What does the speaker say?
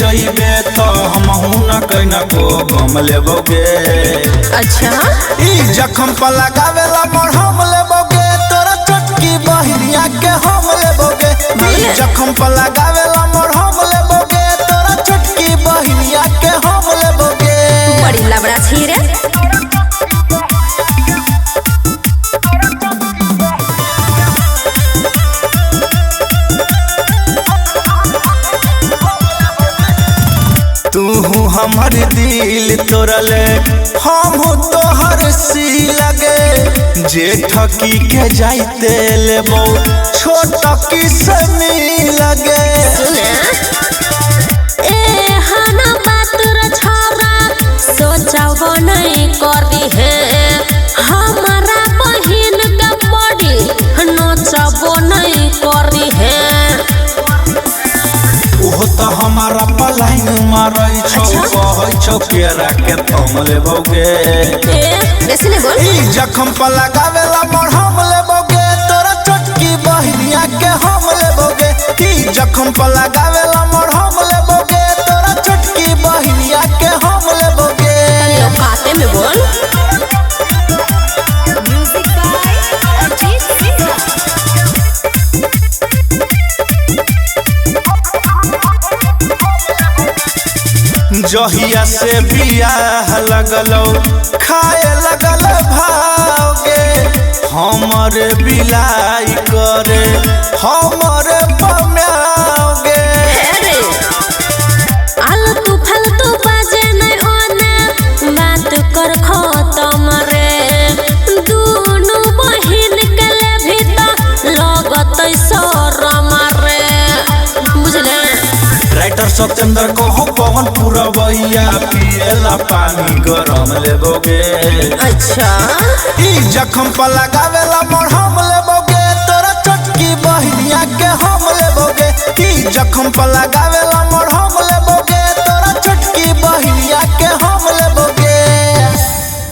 जइबे तो हमहू न कहीं को गम लेबोगे। अच्छा ई जखम पर लगावेला मरहम लेबोगे, तोरा चटकी बहिनिया के हम लेबोगे। ई जखम पर लगावेला मरहम लेबोगे, तोरा चटकी बहिनिया के हम लेबोगे। बड़ी लबड़ा छी रे। तू हमर दिल तोड़ले हम तोहर सी लगे, जे ठकी के जाइते लेबो छोट की समी लगे। ए हना बात रे छोरा सोचबो नहीं करी है, हमारा बहिन का बॉडी नोचबो नहीं करी है। ओहो तो हमारा पलाइन मारै छौ, कहै छौ केरा के थम लेबोगे। बेसी नहीं बोल। ई जखम पर लगावेला मरहम लेबोगे, तोरा चटकी बहिनिया के हम लेबोगे। ई जखम पर लगावेला मरहम लेबोगे, तोरा चटकी बहिनिया के हम लेबोगे। औकाते में बोल। Music by Ajit Singh. जहिया से बियाह लगलो खाए लगल भावगे, हमर बिलाई करे हमर पम्याओगे। आलतू फालतू बाजे नहीं ओने बात कर खत्म रे, दूनु बहिन के ले भी तो लगत शरम रे, बुझले। राइटर सत्येंद्र को हो पवन पुरवैया, पिएला पानी गरम लेबोगे। अच्छा ई जखम पर लगावेला मरहम लेबोगे, तोरा चटकी बहिनिया के हम लेबोगे। ई जखम पर लगावेला मरहम लेबोगे।